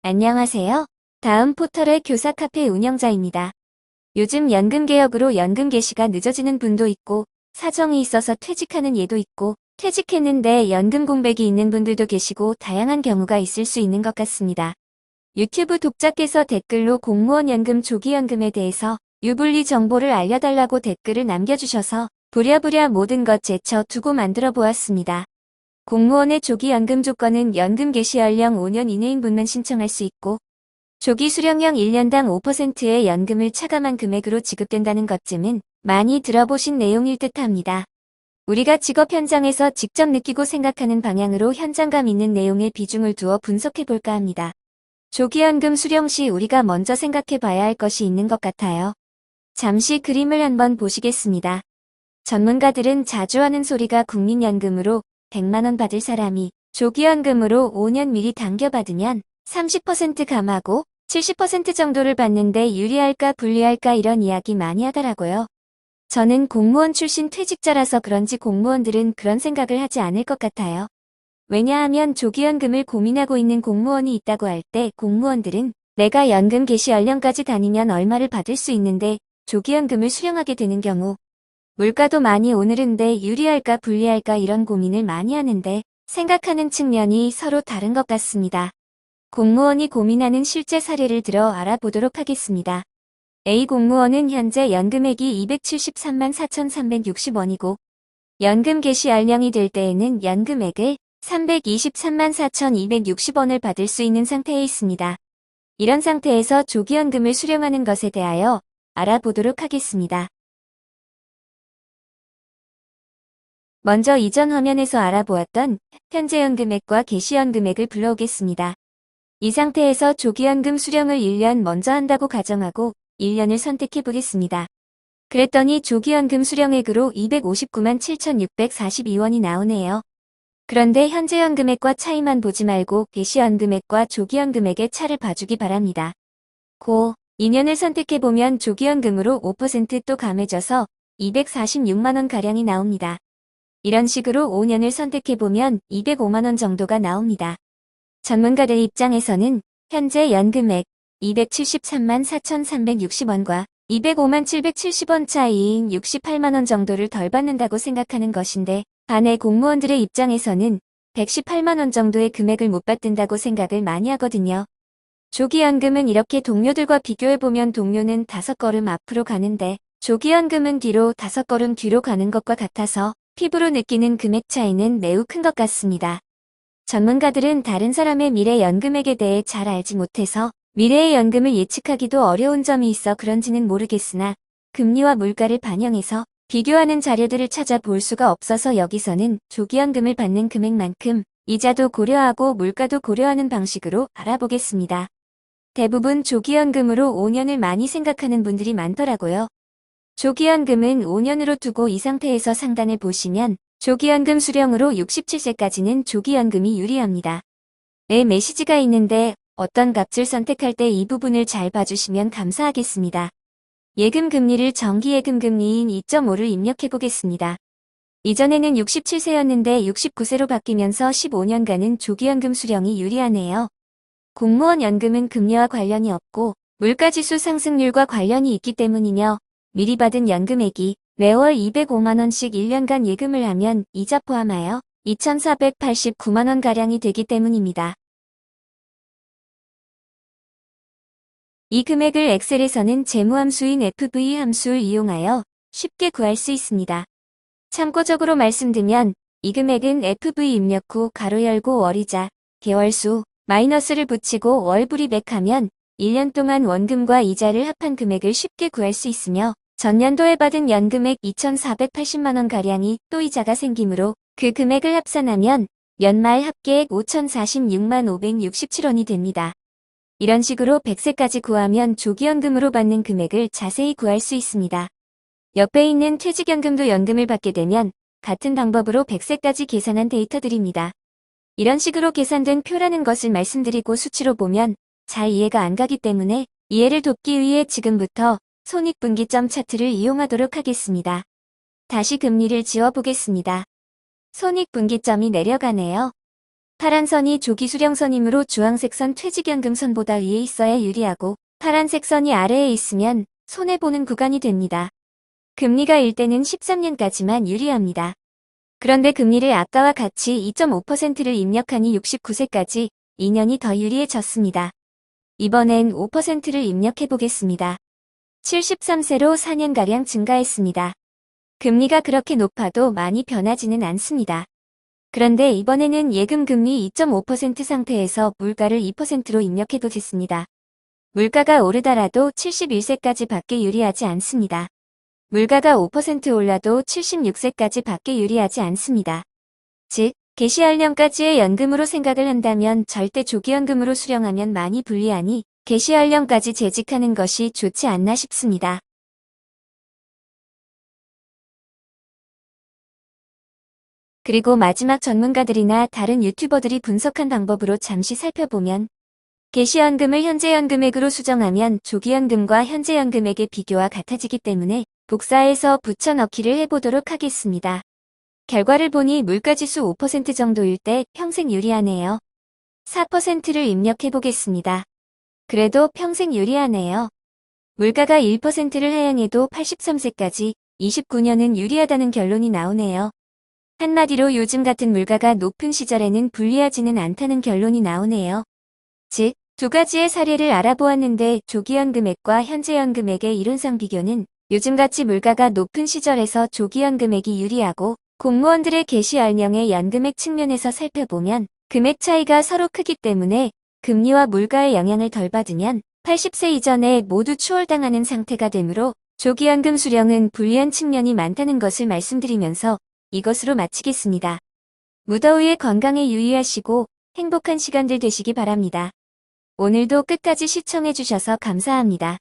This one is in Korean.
안녕하세요. 다음 포털의 교사 카페 운영자입니다. 요즘 연금 개혁으로 연금 개시가 늦어지는 분도 있고 사정이 있어서 퇴직하는 예도 있고 퇴직했는데 연금 공백이 있는 분들도 계시고 다양한 경우가 있을 수 있는 것 같습니다. 유튜브 독자께서 댓글로 공무원 연금 조기연금에 대해서 유불리 정보를 알려달라고 댓글을 남겨주셔서 부랴부랴 모든 것 제쳐 두고 만들어 보았습니다. 공무원의 조기연금 조건은 연금 개시 연령 5년 이내인 분만 신청할 수 있고 조기 수령형 1년당 5%의 연금을 차감한 금액으로 지급된다는 것쯤은 많이 들어보신 내용일 듯합니다. 우리가 직업 현장에서 직접 느끼고 생각하는 방향으로 현장감 있는 내용에 비중을 두어 분석해 볼까 합니다. 조기연금 수령 시 우리가 먼저 생각해 봐야 할 것이 있는 것 같아요. 잠시 그림을 한번 보시겠습니다. 전문가들은 자주 하는 소리가 국민연금으로 100만원 받을 사람이 조기연금으로 5년 미리 당겨받으면 30% 감하고 70% 정도를 받는데 유리할까 불리할까 이런 이야기 많이 하더라고요. 저는 공무원 출신 퇴직자라서 그런지 공무원들은 그런 생각을 하지 않을 것 같아요. 왜냐하면 조기연금을 고민하고 있는 공무원이 있다고 할 때 공무원들은 내가 연금 개시 연령까지 다니면 얼마를 받을 수 있는데 조기연금을 수령하게 되는 경우 물가도 많이 오르는데 유리할까 불리할까 이런 고민을 많이 하는데 생각하는 측면이 서로 다른 것 같습니다. 공무원이 고민하는 실제 사례를 들어 알아보도록 하겠습니다. A 공무원은 현재 연금액이 273만 4,360원이고 연금 개시 연령이 될 때에는 연금액을 323만 4,260원을 받을 수 있는 상태에 있습니다. 이런 상태에서 조기연금을 수령하는 것에 대하여 알아보도록 하겠습니다. 먼저 이전 화면에서 알아보았던 현재 연금액과 개시 연금액을 불러오겠습니다. 이 상태에서 조기연금 수령을 1년 먼저 한다고 가정하고 1년을 선택해 보겠습니다. 그랬더니 조기연금 수령액으로 259만 7,642원이 나오네요. 그런데 현재 연금액과 차이만 보지 말고 개시 연금액과 조기연금액의 차를 봐주기 바랍니다. 고 2년을 선택해 보면 조기연금으로 5%또 감해져서 246만원가량이 나옵니다. 이런 식으로 5년을 선택해보면 205만원 정도가 나옵니다. 전문가들 입장에서는 현재 연금액 273만 4,360원과 205만 770원 차이인 68만원 정도를 덜 받는다고 생각하는 것인데 반해 공무원들의 입장에서는 118만원 정도의 금액을 못 받는다고 생각을 많이 하거든요. 조기연금은 이렇게 동료들과 비교해보면 동료는 5걸음 앞으로 가는데 조기연금은 뒤로 5걸음 뒤로 가는 것과 같아서 피부로 느끼는 금액 차이는 매우 큰 것 같습니다. 전문가들은 다른 사람의 미래 연금액에 대해 잘 알지 못해서 미래의 연금을 예측하기도 어려운 점이 있어 그런지는 모르겠으나 금리와 물가를 반영해서 비교하는 자료들을 찾아볼 수가 없어서 여기서는 조기연금을 받는 금액만큼 이자도 고려하고 물가도 고려하는 방식으로 알아보겠습니다. 대부분 조기연금으로 5년을 많이 생각하는 분들이 많더라고요. 조기연금은 5년으로 두고 이 상태에서 상단을 보시면 조기연금 수령으로 67세까지는 조기연금이 유리합니다. 네, 메시지가 있는데 어떤 값을 선택할 때 이 부분을 잘 봐주시면 감사하겠습니다. 예금 금리를 정기예금 금리인 2.5를 입력해 보겠습니다. 이전에는 67세였는데 69세로 바뀌면서 15년간은 조기연금 수령이 유리하네요. 공무원 연금은 금리와 관련이 없고 물가지수 상승률과 관련이 있기 때문이며 미리 받은 연금액이 매월 205만원씩 1년간 예금을 하면 이자 포함하여 2,489만원가량이 되기 때문입니다. 이 금액을 엑셀에서는 재무함수인 FV 함수를 이용하여 쉽게 구할 수 있습니다. 참고적으로 말씀드리면 이 금액은 FV 입력 후 가로 열고 월이자, 개월수, 마이너스를 붙이고 월불이백하면 1년 동안 원금과 이자를 합한 금액을 쉽게 구할 수 있으며 전년도에 받은 연금액 2,480만원가량이 또 이자가 생기므로 그 금액을 합산하면 연말 합계액 5,046만 567원이 됩니다. 이런 식으로 100세까지 구하면 조기연금으로 받는 금액을 자세히 구할 수 있습니다. 옆에 있는 퇴직연금도 연금을 받게 되면 같은 방법으로 100세까지 계산한 데이터들입니다. 이런 식으로 계산된 표라는 것을 말씀드리고 수치로 보면 잘 이해가 안 가기 때문에 이해를 돕기 위해 지금부터 손익분기점 차트를 이용하도록 하겠습니다. 다시 금리를 지워보겠습니다. 손익분기점이 내려가네요. 파란 선이 조기 수령선이므로 주황색 선 퇴직연금선보다 위에 있어야 유리하고 파란색 선이 아래에 있으면 손해보는 구간이 됩니다. 금리가 일 때는 13년까지만 유리합니다. 그런데 금리를 아까와 같이 2.5%를 입력하니 69세까지 2년이 더 유리해졌습니다. 이번엔 5%를 입력해보겠습니다. 73세로 4년가량 증가했습니다. 금리가 그렇게 높아도 많이 변하지는 않습니다. 그런데 이번에는 예금 금리 2.5% 상태에서 물가를 2%로 입력해보겠습니다. 물가가 오르더라도 71세까지 밖에 유리하지 않습니다. 물가가 5% 올라도 76세까지 밖에 유리하지 않습니다. 즉, 개시 연령까지의 연금으로 생각을 한다면 절대 조기연금으로 수령하면 많이 불리하니 개시 연령까지 재직하는 것이 좋지 않나 싶습니다. 그리고 마지막 전문가들이나 다른 유튜버들이 분석한 방법으로 잠시 살펴보면 개시연금을 현재연금액으로 수정하면 조기연금과 현재연금액의 비교와 같아지기 때문에 복사해서 붙여넣기를 해보도록 하겠습니다. 결과를 보니 물가지수 5% 정도일 때 평생 유리하네요. 4%를 입력해보겠습니다. 그래도 평생 유리하네요. 물가가 1%를 하향해도 83세까지 29년은 유리하다는 결론이 나오네요. 한마디로 요즘 같은 물가가 높은 시절에는 불리하지는 않다는 결론이 나오네요. 즉, 두 가지의 사례를 알아보았는데 조기연금액과 현재연금액의 이론상 비교는 요즘같이 물가가 높은 시절에서 조기연금액이 유리하고 공무원들의 개시 연령의 연금액 측면에서 살펴보면 금액 차이가 서로 크기 때문에 금리와 물가의 영향을 덜 받으면 80세 이전에 모두 추월당하는 상태가 되므로 조기연금 수령은 불리한 측면이 많다는 것을 말씀드리면서 이것으로 마치겠습니다. 무더위에 건강에 유의하시고 행복한 시간들 되시기 바랍니다. 오늘도 끝까지 시청해주셔서 감사합니다.